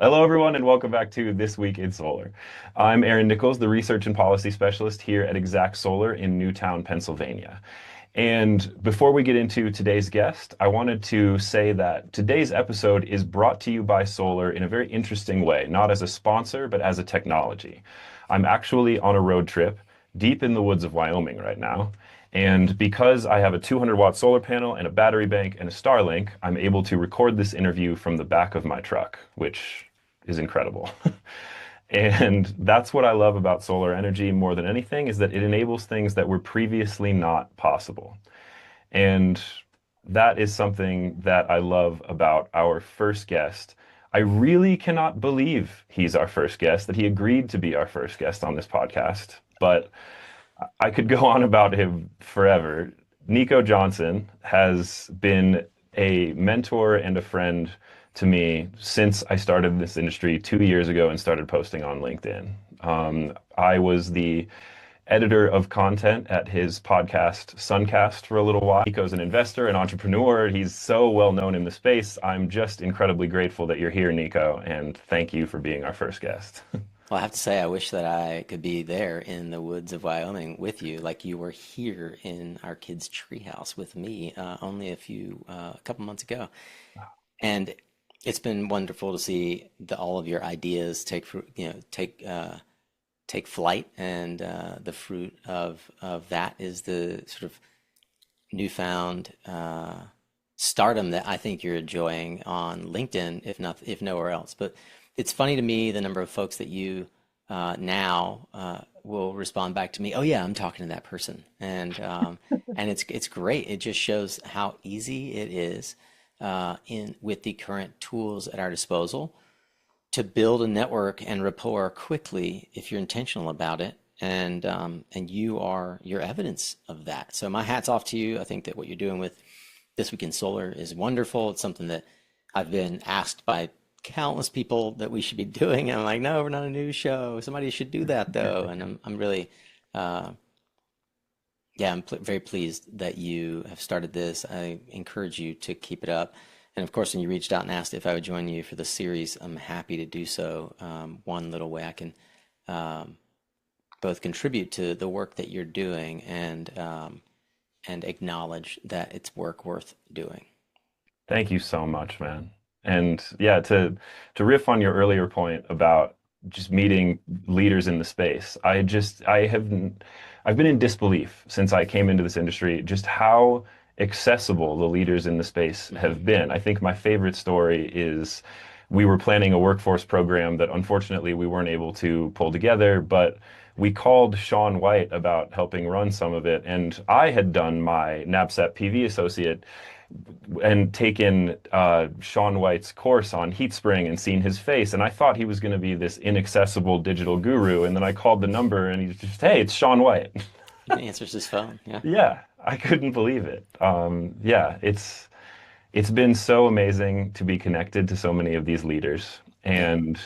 Hello, everyone, and welcome back to This Week in Solar. I'm Aaron Nichols, the Research and Policy Specialist here at Exact Solar in Newtown, Pennsylvania. And before we get into today's guest, I wanted to say that today's episode is brought to you by Solar in a very interesting way, not as a sponsor, but as a technology. I'm actually on a road trip deep in the woods of Wyoming right now. And because I have a 200-watt solar panel and a battery bank and a Starlink, I'm able to record this interview from the back of my truck, which is incredible. And that's what I love about solar energy more than anything, is that it enables things that were previously not possible. And that is something that I love about our first guest. I really cannot believe he's our first guest, that he agreed to be our first guest on this podcast. But I could go on about him forever. Nico Johnson has been a mentor and a friend to me since I started this industry 2 years ago and started posting on LinkedIn. I was the editor of content at his podcast, SunCast, for a little while. Nico's an investor, an entrepreneur. He's so well known in the space. I'm just incredibly grateful that you're here, Nico, and thank you for being our first guest. Well, I have to say, I wish that I could be there in the woods of Wyoming with you, like you were here in our kids' treehouse with me only a couple months ago. And it's been wonderful to see all of your ideas take flight, and the fruit of that is the sort of newfound stardom that I think you're enjoying on LinkedIn, if nowhere else. But it's funny to me the number of folks that you now will respond back to me. Oh yeah, I'm talking to that person, and it's great. It just shows how easy it is in with the current tools at our disposal to build a network and rapport quickly if you're intentional about it. And you're evidence of that. So my hat's off to you. I think that what you're doing with This Week in Solar is wonderful. It's something that I've been asked by countless people that we should be doing. And I'm like, no, we're not a news show. Somebody should do that though. And I'm really, very pleased that you have started this. I encourage you to keep it up. And of course, when you reached out and asked if I would join you for the series, I'm happy to do so. One little way I can both contribute to the work that you're doing and acknowledge that it's work worth doing. Thank you so much, man. And yeah, to riff on your earlier point about just meeting leaders in the space, I've been in disbelief since I came into this industry, just how accessible the leaders in the space have been. I think my favorite story is we were planning a workforce program that unfortunately we weren't able to pull together, but we called Sean White about helping run some of it. And I had done my NABCEP PV associate and taken Sean White's course on HeatSpring and seen his face, and I thought he was going to be this inaccessible digital guru. And then I called the number, and he's just, "Hey, it's Sean White." He answers his phone. Yeah. Yeah, I couldn't believe it. Yeah, it's been so amazing to be connected to so many of these leaders, Yeah. and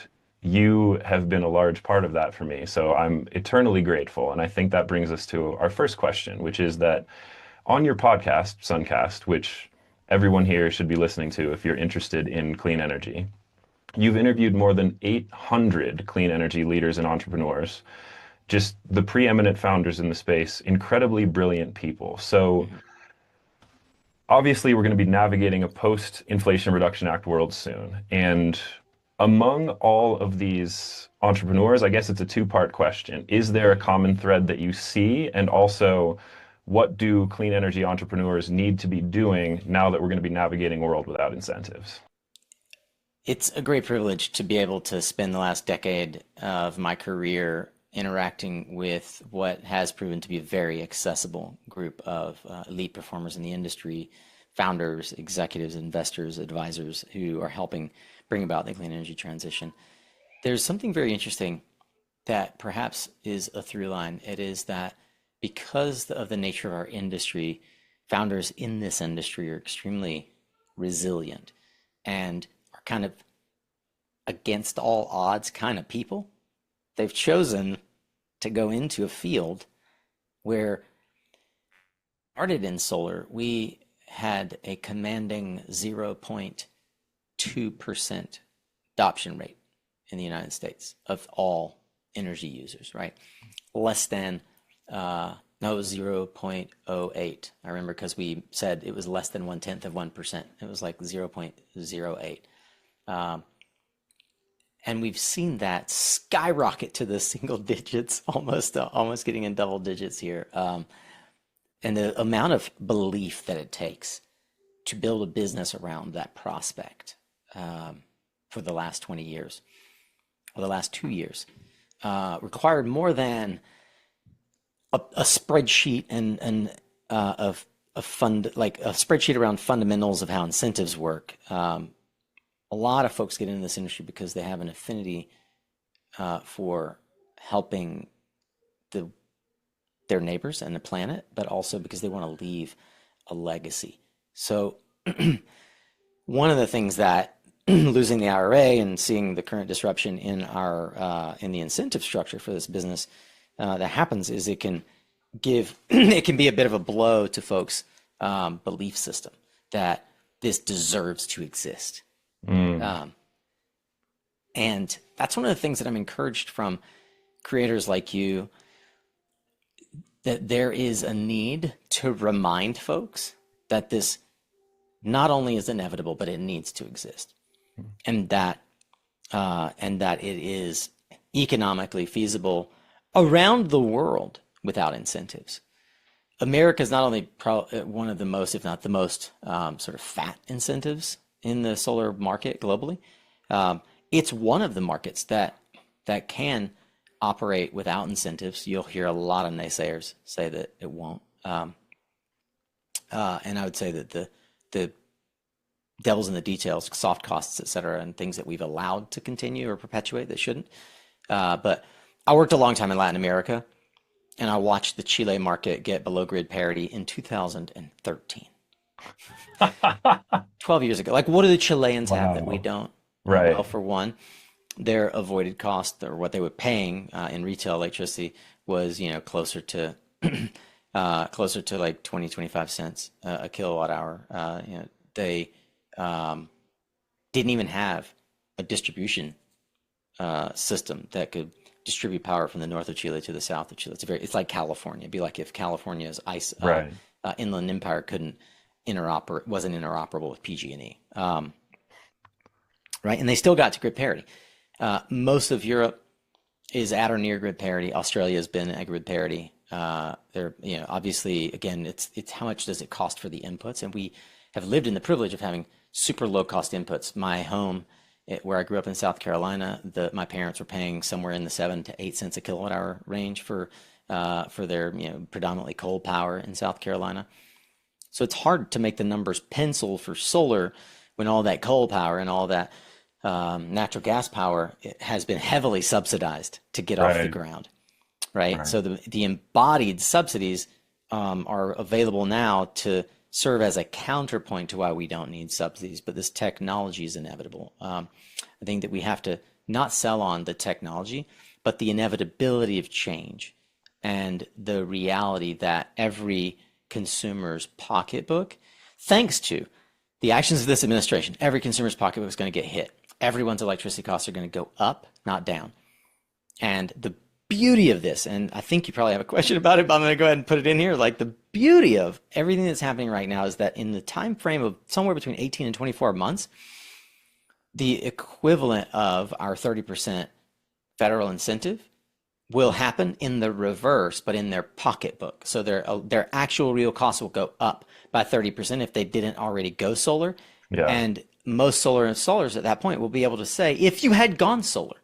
you have been a large part of that for me. So I'm eternally grateful, and I think that brings us to our first question, which is that on your podcast, SunCast, which everyone here should be listening to if you're interested in clean energy, you've interviewed more than 800 clean energy leaders and entrepreneurs, just the preeminent founders in the space, incredibly brilliant people. So Mhm. obviously, we're going to be navigating a post-Inflation Reduction Act world soon. And among all of these entrepreneurs, I guess it's a two-part question. Is there a common thread that you see? And also, what do clean energy entrepreneurs need to be doing now that we're going to be navigating a world without incentives? It's a great privilege to be able to spend the last decade of my career interacting with what has proven to be a very accessible group of elite performers in the industry, founders, executives, investors, advisors who are helping bring about the clean energy transition. There's something very interesting that perhaps is a through line. It is that because of the nature of our industry, founders in this industry are extremely resilient and are kind of against all odds kind of people. They've chosen to go into a field where started in solar, we had a commanding 0.2% adoption rate in the United States of all energy users, right? Less than, no, it was 0.08. I remember because we said it was less than 1/10 of 1%. It was like 0.08. Um, and we've seen that skyrocket to the single digits, almost getting in double digits here. And the amount of belief that it takes to build a business around that prospect for the last 20 years, or the last 2 years, required more than a spreadsheet and of a fund, like a spreadsheet around fundamentals of how incentives work. A lot of folks get into this industry because they have an affinity for helping their neighbors and the planet, but also because they want to leave a legacy. So one of the things that losing the IRA and seeing the current disruption in our in the incentive structure for this business that happens is it can give it can be a bit of a blow to folks' belief system that this deserves to exist. And that's one of the things that I'm encouraged from creators like you, that there is a need to remind folks that this not only is inevitable, but it needs to exist, and that it is economically feasible around the world without incentives. America is not only one of the most, if not the most, sort of fat incentives in the solar market globally. It's one of the markets that can operate without incentives. You'll hear a lot of naysayers say that it won't. And I would say that the devil's in the details, soft costs, et cetera, and things that we've allowed to continue or perpetuate that shouldn't. But I worked a long time in Latin America, and I watched the Chile market get below grid parity in 2013. 12 years ago. Like, what do the Chileans have that we Wow. don't? Right. Well, for one, their avoided cost, or what they were paying in retail electricity, was closer to like 20-25 cents a kilowatt hour. They didn't even have a distribution system that could distribute power from the north of Chile to the south of Chile. It's like California. It'd be like if California's Right. inland empire wasn't interoperable with PG&E. Right, and they still got to grid parity. Most of Europe is at or near grid parity. Australia has been at grid parity. Obviously, again, it's how much does it cost for the inputs, and we have lived in the privilege of having super low cost inputs. My home, where I grew up in South Carolina, my parents were paying somewhere in the 7 to 8 cents a kilowatt hour range for their predominantly coal power in South Carolina. So it's hard to make the numbers pencil for solar when all that coal power and all that natural gas power has been heavily subsidized to get off the ground, right? So the embodied subsidies are available now to serve as a counterpoint to why we don't need subsidies, but this technology is inevitable. I think that we have to not sell on the technology, but the inevitability of change and the reality that every consumer's pocketbook, thanks to the actions of this administration, every consumer's pocketbook is going to get hit. Everyone's electricity costs are going to go up, not down. And the beauty of this, and I think you probably have a question about it, but I'm going to go ahead and put it in here. Like, the beauty of everything that's happening right now is that in the time frame of somewhere between 18 and 24 months, the equivalent of our 30% federal incentive will happen in the reverse, but in their pocketbook. So their actual real costs will go up by 30% if they didn't already go solar. Yeah. And most solar installers at that point will be able to say, if you had gone solar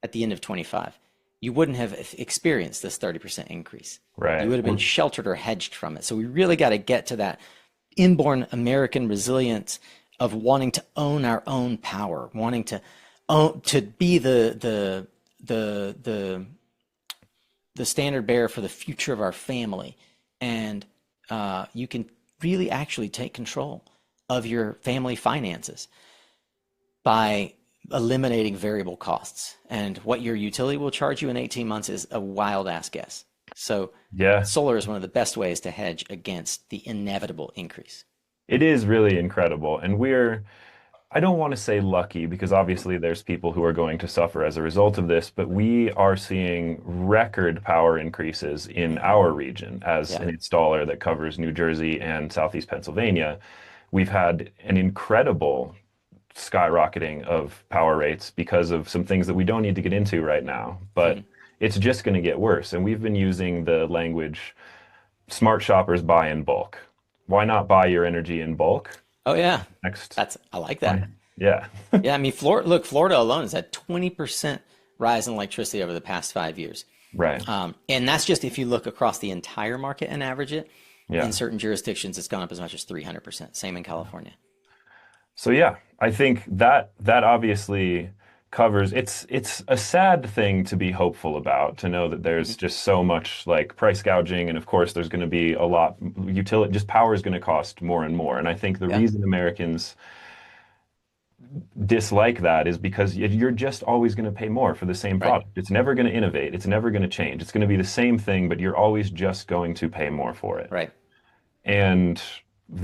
at the end of 25, you wouldn't have experienced this 30% increase. Right. You would have been sheltered or hedged from it. So we really got to get to that inborn American resilience of wanting to own our own power, wanting to be the standard bearer for the future of our family. And you can really actually take control of your family finances by eliminating variable costs. And what your utility will charge you in 18 months is a wild ass guess. So Yeah. solar is one of the best ways to hedge against the inevitable increase. It is really incredible. And I don't want to say lucky because obviously there's people who are going to suffer as a result of this, but we are seeing record power increases in our region as Yeah. an installer that covers New Jersey and Southeast Pennsylvania. We've had an incredible skyrocketing of power rates because of some things that we don't need to get into right now, but it's just going to get worse. And we've been using the language smart shoppers buy in bulk. Why not buy your energy in bulk? Oh yeah. Next. I like that. Why? Yeah. Yeah, I mean, Florida alone has had 20% rise in electricity over the past 5 years. Right. And that's just if you look across the entire market and average it. In Yeah. certain jurisdictions, it's gone up as much as 300%. Same in California. So yeah, I think that obviously covers it's a sad thing to be hopeful about, to know that there's just so much like price gouging, and of course there's going to be a lot utility, just power is going to cost more and more. And I think the Yeah, reason Americans dislike that is because you're just always going to pay more for the same right, product. It's never going to innovate. It's never going to change. It's going to be the same thing, but you're always just going to pay more for it. right. And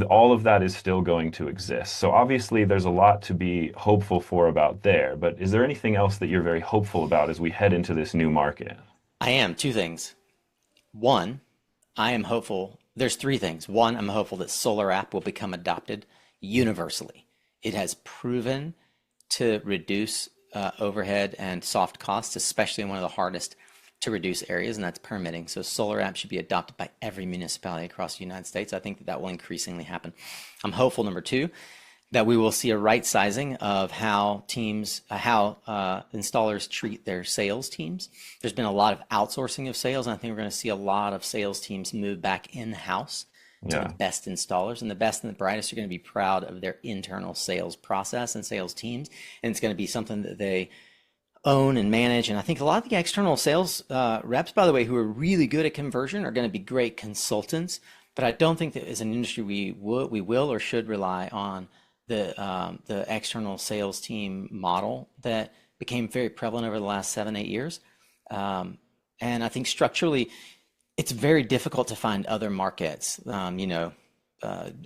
all of that is still going to exist. So obviously, there's a lot to be hopeful for about there. But is there anything else that you're very hopeful about as we head into this new market? I am two things. One, I am hopeful. There's three things. One, I'm hopeful that solar app will become adopted universally. It has proven to reduce overhead and soft costs, especially in one of the hardest to reduce areas, and that's permitting. So solar apps should be adopted by every municipality across the United States. I think that that will increasingly happen. I'm hopeful, number two, that we will see a right sizing of how teams, how installers treat their sales teams. There's been a lot of outsourcing of sales, and I think we're going to see a lot of sales teams move back in-house to the Yeah. best installers, and the best and the brightest are going to be proud of their internal sales process and sales teams, and it's going to be something that they own and manage. And I think a lot of the external sales reps, by the way, who are really good at conversion, are going to be great consultants. But I don't think that as an industry we will or should rely on the external sales team model that became very prevalent over the last 7, 8 years. And I think structurally, it's very difficult to find other markets.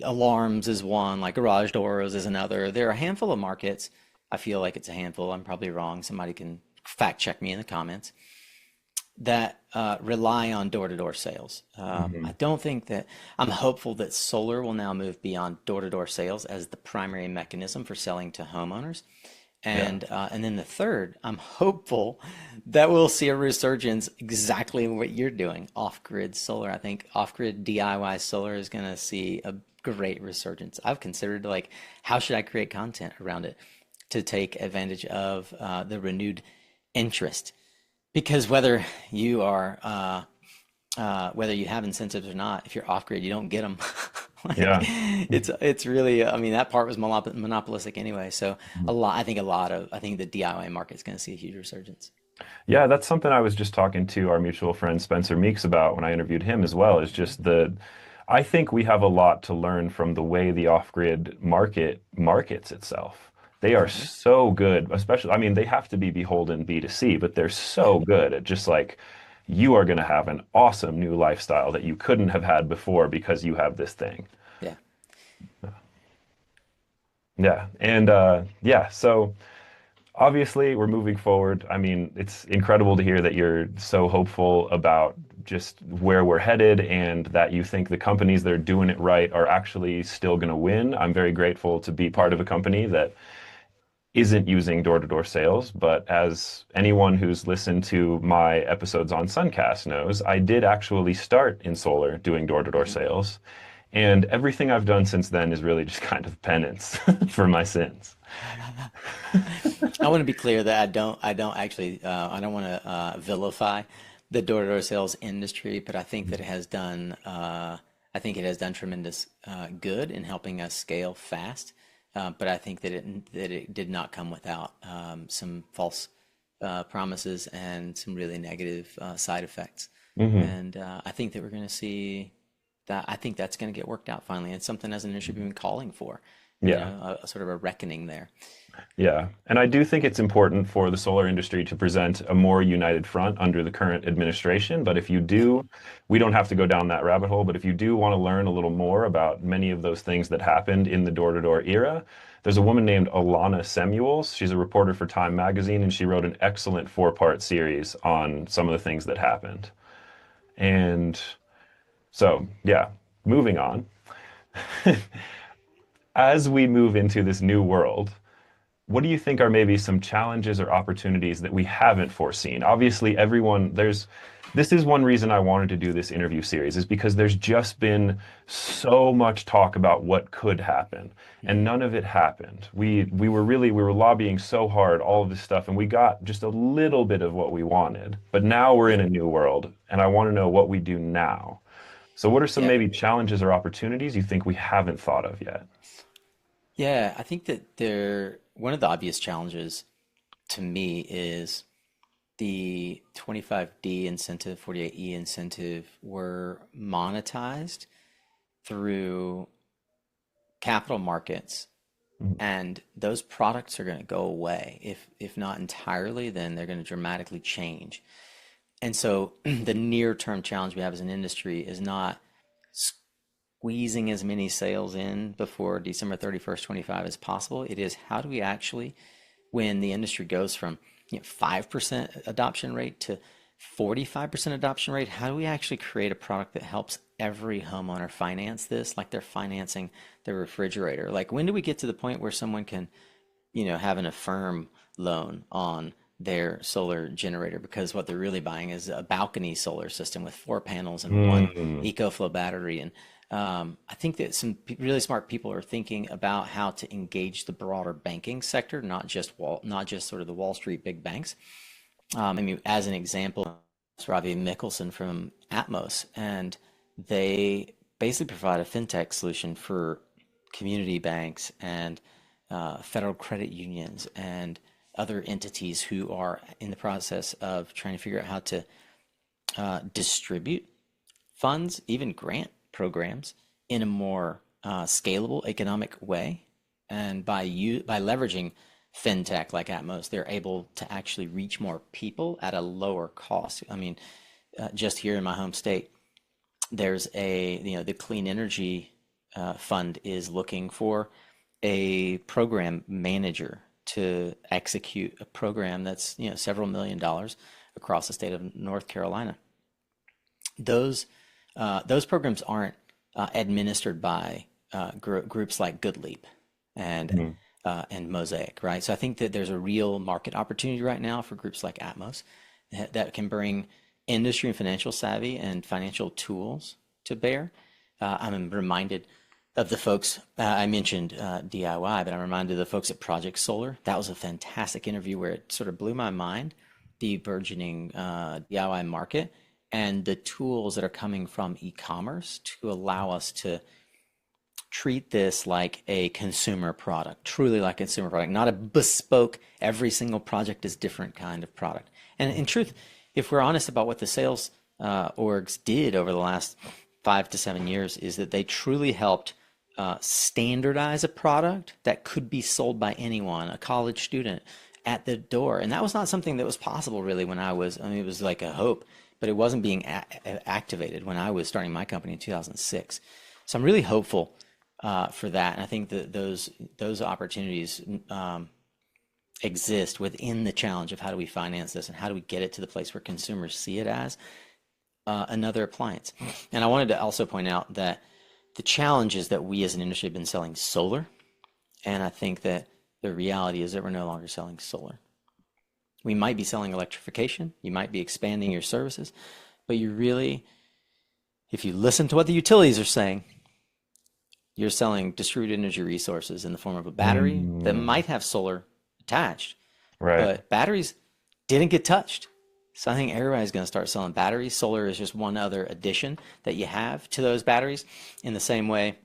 Alarms is one, like garage doors is another. There are a handful of markets. I feel like it's a handful. I'm probably wrong. Somebody can fact check me in the comments that rely on door-to-door sales. I don't think that I'm hopeful that solar will now move beyond door-to-door sales as the primary mechanism for selling to homeowners. Yeah. And then the third, I'm hopeful that we'll see a resurgence exactly what you're doing, off-grid solar. I think off-grid DIY solar is going to see a great resurgence. I've considered like, how should I create content around it to take advantage of the renewed interest? Because whether you have incentives or not, if you're off-grid, you don't get them. Like, Yeah. it's really, I mean, that part was monopolistic anyway. So I think the DIY market is going to see a huge resurgence. Yeah, that's something I was just talking to our mutual friend Spencer Meeks about when I interviewed him as well, is just I think we have a lot to learn from the way the off-grid market markets itself. They are so good, especially, I mean, they have to be beholden B2C, but they're so good at just like, you are going to have an awesome new lifestyle that you couldn't have had before because you have this thing. Yeah. Yeah. And yeah, so obviously we're moving forward. I mean, it's incredible to hear that you're so hopeful about just where we're headed and that you think the companies that are doing it right are actually still going to win. I'm very grateful to be part of a company that isn't using door-to-door sales, but as anyone who's listened to my episodes on SunCast knows, I did actually start in solar doing door-to-door sales. And everything I've done since then is really just kind of penance for my sins. I want to be clear that I don't want to vilify the door-to-door sales industry, but I think that I think it has done tremendous good in helping us scale fast. But I think that it did not come without some false promises and some really negative side effects. Hmm. And I think that we're going to see that. I think that's going to get worked out finally. It's something as an industry we've been calling for, Yeah. a sort of a reckoning there. Yeah, and I do think it's important for the solar industry to present a more united front under the current administration. But if you do, we don't have to go down that rabbit hole, but if you do want to learn a little more about many of those things that happened in the door-to-door era, There's a woman named Alana Samuels. She's a reporter for Time Magazine, and she wrote an excellent four-part series on some of the things that happened. And so, yeah, moving on. As we move into this new world, what do you think are maybe some challenges or opportunities that we haven't foreseen? Obviously, this is one reason I wanted to do this interview series, is because there's just been so much talk about what could happen, and none of it happened. We were lobbying so hard, all of this stuff, and we got just a little bit of what we wanted. But now we're in a new world, and I want to know what we do now. So what are some Yeah, maybe challenges or opportunities you think we haven't thought of yet? yeah. I think that one of the obvious challenges to me is the 25D incentive, 48E incentive were monetized through capital markets, Mhm. and those products are going to go away. If not entirely, then they're going to dramatically change. And so the near term challenge we have as an industry is not squeezing as many sales in before December 31st, 25 as possible. It is how do we actually, when the industry goes from 5% adoption rate to 45% adoption rate, how do we actually create a product that helps every homeowner finance this like they're financing their refrigerator? Like when do we get to the point where someone can, have an Affirm loan on their solar generator because what they're really buying is a balcony solar system with 4 panels and one Mm, EcoFlow battery. And I think that some really smart people are thinking about how to engage the broader banking sector, not just sort of the Wall Street big banks. I mean, as an example, it's Ravi Mickelson from Atmos, and they basically provide a fintech solution for community banks and federal credit unions and other entities who are in the process of trying to figure out how to distribute funds, even grant programs, in a more scalable economic way. And by leveraging fintech like Atmos, they're able to actually reach more people at a lower cost. I mean, just here in my home state, there's the Clean Energy Fund is looking for a program manager to execute a program that's several $1 million across the state of North Carolina. Those programs aren't administered by groups like GoodLeap and mm, and Mosaic, right? So I think that there's a real market opportunity right now for groups like Atmos that can bring industry and financial savvy and financial tools to bear. I'm reminded of the folks I mentioned DIY, but I'm reminded of the folks at Project Solar. That was a fantastic interview where it sort of blew my mind, the burgeoning DIY market and the tools that are coming from e-commerce to allow us to treat this like a consumer product, truly like a consumer product, not a bespoke, every single project is different kind of product. And in truth, if we're honest about what the sales orgs did over the last 5 to 7 years, is that they truly helped standardize a product that could be sold by anyone, a college student at the door. And that was not something that was possible really when I mean, it was like a hope, but it wasn't being activated when I was starting my company in 2006. So I'm really hopeful for that. And I think that those opportunities exist within the challenge of how do we finance this and how do we get it to the place where consumers see it as another appliance. And I wanted to also point out that the challenge is that we as an industry have been selling solar, and I think that the reality is that we're no longer selling solar. We might be selling electrification, you might be expanding your services, but you really, if you listen to what the utilities are saying, you're selling distributed energy resources in the form of a battery that mm, might have solar attached, right. but batteries didn't get touched. So I think everybody's going to start selling batteries. Solar is just one other addition that you have to those batteries, in the same way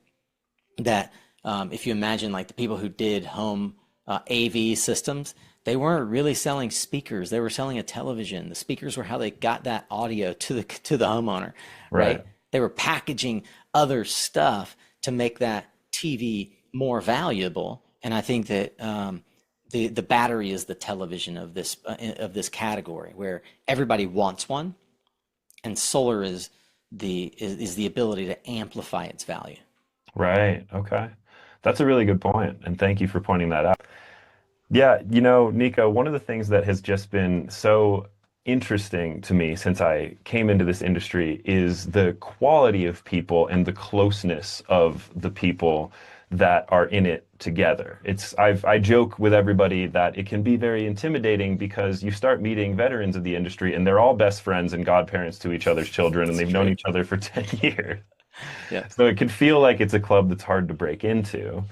that if you imagine like the people who did home AV systems, they weren't really selling speakers. They were selling a television. The speakers were how they got that audio to the homeowner, Right. right? They were packaging other stuff to make that TV more valuable. And I think that the battery is the television of this category where everybody wants one, and solar is the ability to amplify its value. Right. Okay. That's a really good point, and thank you for pointing that out. Yeah, Nico, one of the things that has just been so interesting to me since I came into this industry is the quality of people and the closeness of the people that are in it together. I joke with everybody that it can be very intimidating because you start meeting veterans of the industry and they're all best friends and godparents to each other's children and It's they've known true. each other for 10 years. Yeah. So it can feel like it's a club that's hard to break into.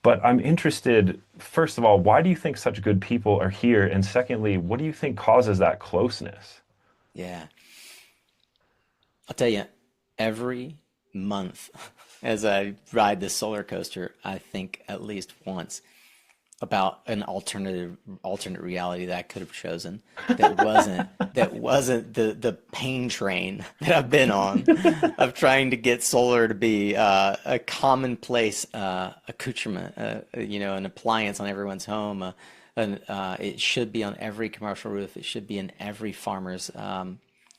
But I'm interested, first of all, why do you think such good people are here? And secondly, what do you think causes that closeness? Yeah. I'll tell you, every month as I ride this solar coaster, I think at least once about an alternate reality that I could have chosen that wasn't the pain train that I've been on of trying to get solar to be a commonplace accoutrement, an appliance on everyone's home. It should be on every commercial roof. It should be in every farmer's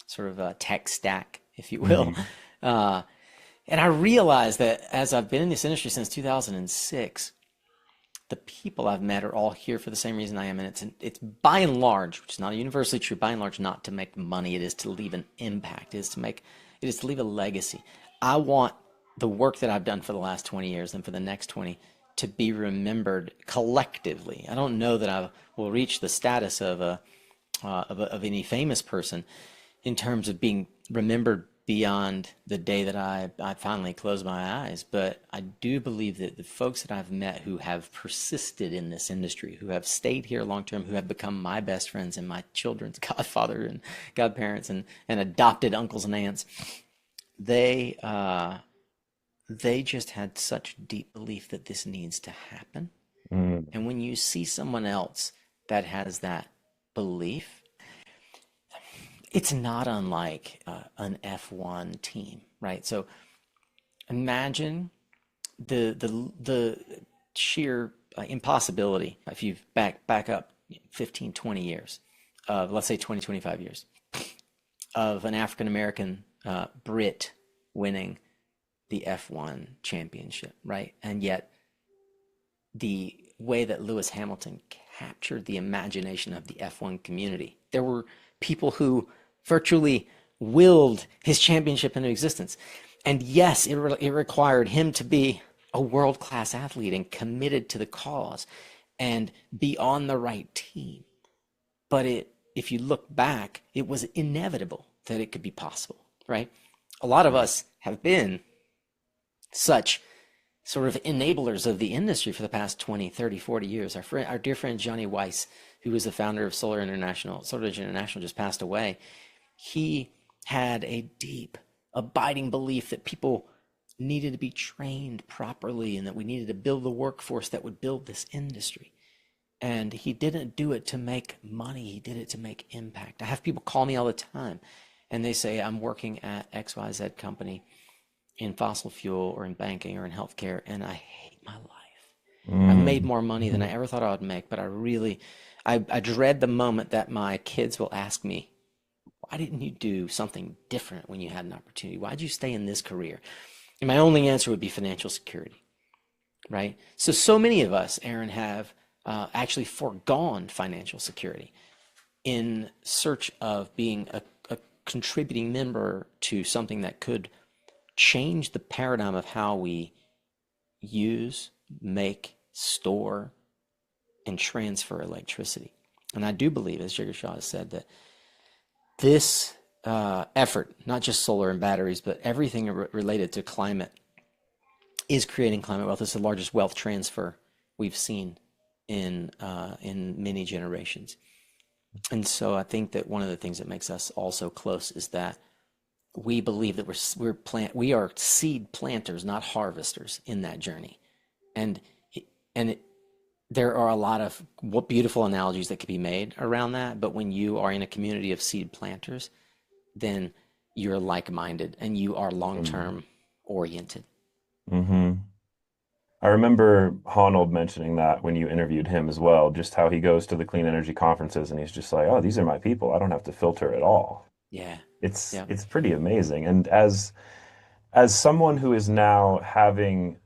sort of tech stack, if you will. Hmm. Uh, and I realized that as I've been in this industry since 2006, the people I've met are all here for the same reason I am, and it's by and large, which is not universally true, by and large, not to make money. It is to leave an impact. It is to leave a legacy. I want the work that I've done for the last 20 years and for the next 20 to be remembered collectively. I don't know that I will reach the status of any famous person in terms of being remembered beyond the day that I finally close my eyes. But I do believe that the folks that I've met who have persisted in this industry, who have stayed here long term, who have become my best friends and my children's godfather and godparents and adopted uncles and aunts, they they just had such deep belief that this needs to happen. Mm. And when you see someone else that has that belief, it's not unlike an F1 team, right? So imagine the sheer impossibility if you back up 15, 20 years of, let's say, 20, 25 years of an African American Brit winning the F1 championship, right? And yet the way that Lewis Hamilton captured the imagination of the F1 community, there were people who virtually willed his championship into existence. And yes, it required him to be a world-class athlete and committed to the cause and be on the right team. But if you look back, it was inevitable that it could be possible, right? A lot of Right. us have been such sort of enablers of the industry for the past 20, 30, 40 years. Our dear friend Johnny Weiss, who was the founder of Solar Edge International, just passed away. He had a deep, abiding belief that people needed to be trained properly and that we needed to build the workforce that would build this industry. And he didn't do it to make money, he did it to make impact. I have people call me all the time and they say, I'm working at XYZ company in fossil fuel or in banking or in healthcare, and I hate my life. I've made Mm. more money than I ever thought I would make, but I dread the moment that my kids will ask me, why didn't you do something different when you had an opportunity? Why did you stay in this career? And my only answer would be financial security, right? So many of us, Aaron, have actually foregone financial security in search of being a contributing member to something that could change the paradigm of how we use, make, store, and transfer electricity. And I do believe, as Jigger Shaw has said, that this effort, not just solar and batteries, but everything related to climate, is creating climate wealth. It's the largest wealth transfer we've seen in many generations. And so I think that one of the things that makes us all so close is that we believe that we are seed planters, not harvesters in that journey. And and there are a lot of what beautiful analogies that could be made around that. But when you are in a community of seed planters, then you're like-minded and you are long-term oriented. Mm-hmm. I remember Honold mentioning that when you interviewed him as well, just how he goes to the clean energy conferences and he's just like, "Oh, these are my people. I don't have to filter at all." Yeah, It's yeah, it's pretty amazing. And as someone who is now having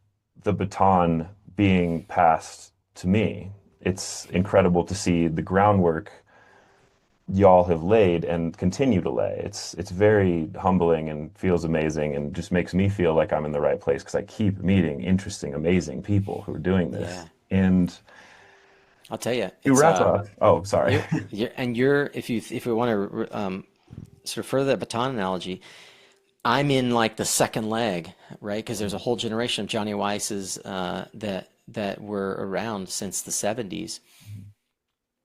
the baton being passed to me. It's incredible to see the groundwork y'all have laid and continue to lay. It's very humbling and feels amazing and just makes me feel like I'm in the right place because I keep meeting interesting, amazing people who are doing this. Yeah. And I'll tell you, to it's wrap up, oh, sorry. you're if we want to sort of further that baton analogy, I'm in like the second leg, right? Because there's a whole generation of Johnny Weisses that were around since the 70s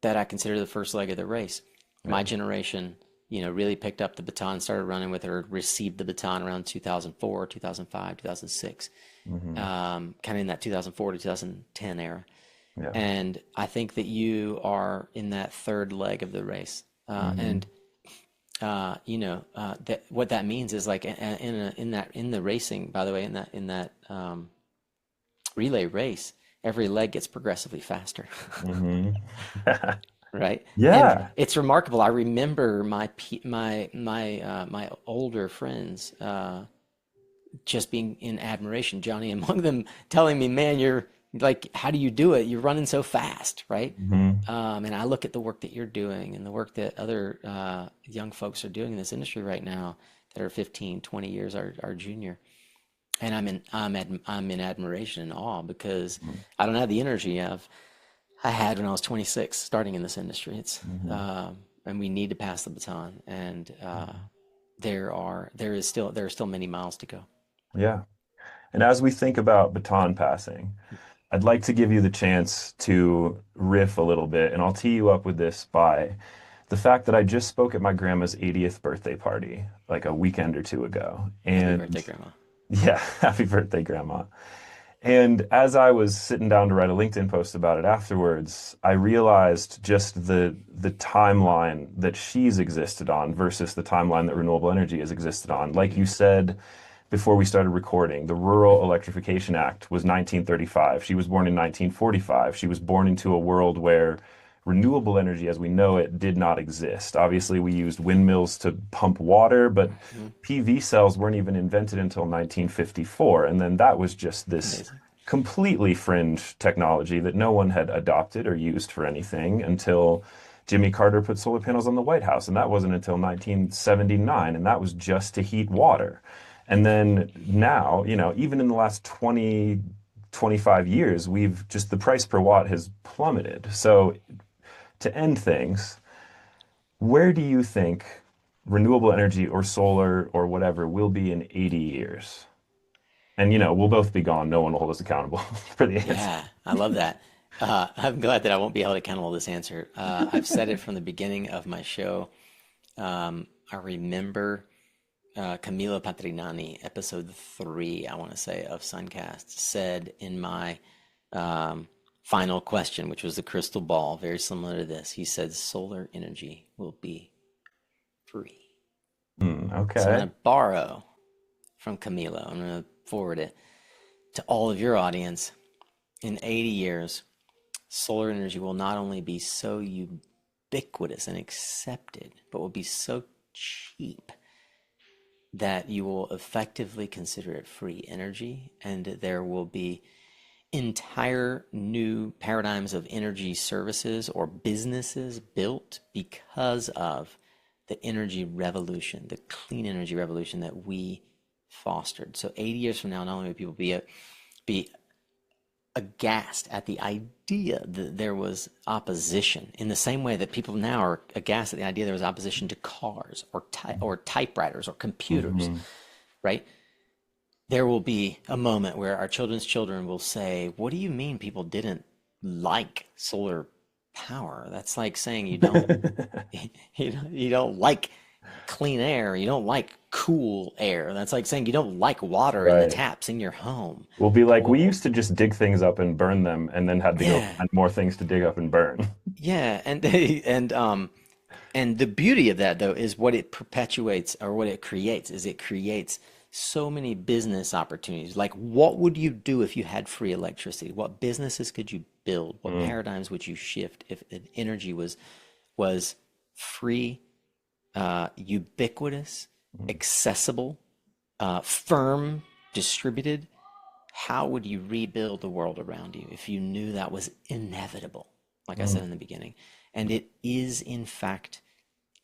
that I consider the first leg of the race. My Yeah. generation, really picked up the baton, started running with it, or received the baton around 2004, 2005, 2006, Hmm. kind of in that 2004 to 2010 era. Yeah. And I think that you are in that third leg of the race. Hmm. And that what that means is like in the racing, by the way, in that relay race, every leg gets progressively faster. Hmm. Right? And Yeah. it's remarkable. I remember my older friends just being in admiration, Johnny among them, telling me, "Man, you're like, how do you do it? You're running so fast, right?" Hmm. And I look at the work that you're doing and the work that other young folks are doing in this industry right now that are 15, 20 years our junior. And I'm in admiration and awe because I don't have the energy I had when I was 26 starting in this industry. Hmm. And we need to pass the baton, and there are still many miles to go. Yeah. And as we think about baton passing, I'd like to give you the chance to riff a little bit, and I'll tee you up with this by the fact that I just spoke at my grandma's 80th birthday party like a weekend or two ago. Happy birthday, And Grandma. yeah, happy birthday, Grandma. And as I was sitting down to write a LinkedIn post about it afterwards, I realized just the timeline that she's existed on versus the timeline that renewable energy has existed on. Like you said before we started recording, the Rural Electrification Act was 1935. She was born in 1945. She was born into a world where renewable energy as we know it did not exist. Obviously, we used windmills to pump water, but Hmm. PV cells weren't even invented until 1954. And then that was just this Amazing. completely fringe technology that no one had adopted or used for anything until Jimmy Carter put solar panels on the White House. And that wasn't until 1979. And that was just to heat water. And then now, even in the last 20, 25 years, we've just the price per watt has plummeted. So to end things, where do you think renewable energy or solar or whatever will be in 80 years? And we'll both be gone. No one will hold us accountable for the answer. Yeah, I love that. I'm glad that I won't be held accountable to this answer. I've said it from the beginning of my show. I remember Camilo Patrinani, episode 3, I want to say, of SunCast, said in my final question, which was the crystal ball, very similar to this. He said, solar energy will be free. So I'm Okay. going to borrow from Camilo. I'm going to forward it to all of your audience. In 80 years, solar energy will not only be so ubiquitous and accepted, but will be so cheap that you will effectively consider it free energy, and there will be entire new paradigms of energy services or businesses built because of the energy revolution, the clean energy revolution that we fostered. So 80 years from now, not only will people be aghast at the idea that there was opposition in the same way that people now are aghast at the idea there was opposition to cars or typewriters or computers, Hmm. right? There will be a moment where our children's children will say, "What do you mean people didn't like solar power? That's like saying you don't you don't like clean air, you don't like cool air. That's like saying you don't like water in the Right. taps in your home." We'll be like, we Well, used to just dig things up and burn them and then had to go yeah, find more things to dig up and burn. yeah, and the beauty of that though is what it perpetuates or what it creates is it creates so many business opportunities. Like, what would you do if you had free electricity? What businesses could you build? What Mm. paradigms would you shift if energy was free, ubiquitous, Mm. accessible, firm, distributed? how would you rebuild the world around you if you knew that was inevitable, like I said Mm. in the beginning? And it is, in fact,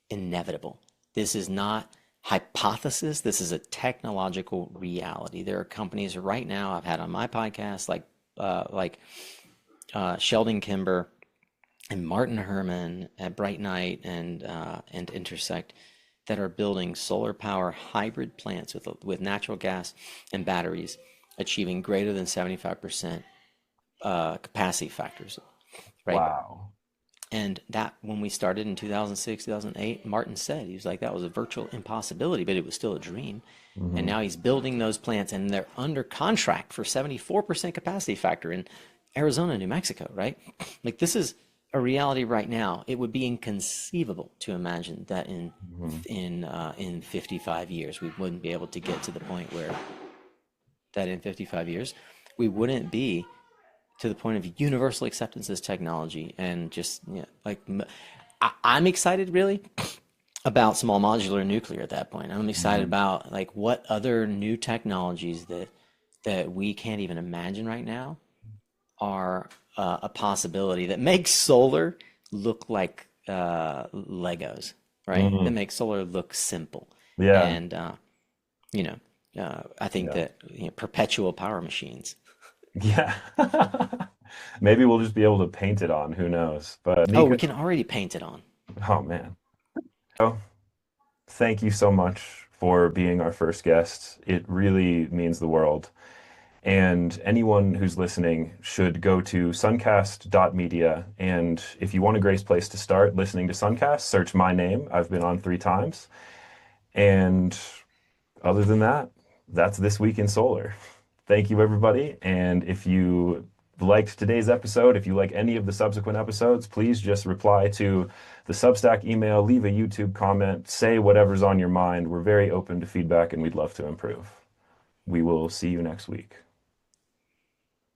inevitable. This is not hypothesis. This is a technological reality. There are companies right now I've had on my podcast, Sheldon Kimber and Martin Herman at Bright Night and Intersect, that are building solar power hybrid plants with natural gas and batteries, achieving greater than 75% capacity factors, right? Wow. And that, when we started in 2006, 2008, Martin said, he was like, that was a virtual impossibility, but it was still a dream. And Hmm. now he's building those plants, and they're under contract for 74% capacity factor in Arizona, New Mexico, right? Like, this is a reality right now. It would be inconceivable to imagine that Hmm. in 55 years we wouldn't be able to get to the point where that in 55 years we wouldn't be to the point of universal acceptance as technology. And just, I'm excited, really, about small modular nuclear at that point. I'm excited Hmm. about, like, what other new technologies that we can't even imagine right now are a possibility, that makes solar look like Legos, right? That Hmm. makes solar look simple. Yeah. And you know, I think Yeah. that, perpetual power machines. Yeah. Maybe we'll just be able to paint it on. Who knows? But Oh, we Nico, can already paint it on. oh man. Oh, thank you so much for being our first guest. It really means the world. And anyone who's listening should go to suncast.media. And if you want a great place to start listening to Suncast, search my name. I've been on 3 times. And other than that, that's This Week in Solar. Thank you, everybody. And if you liked today's episode, if you like any of the subsequent episodes, please just reply to the Substack email, leave a YouTube comment, say whatever's on your mind. We're very open to feedback and we'd love to improve. We will see you next week.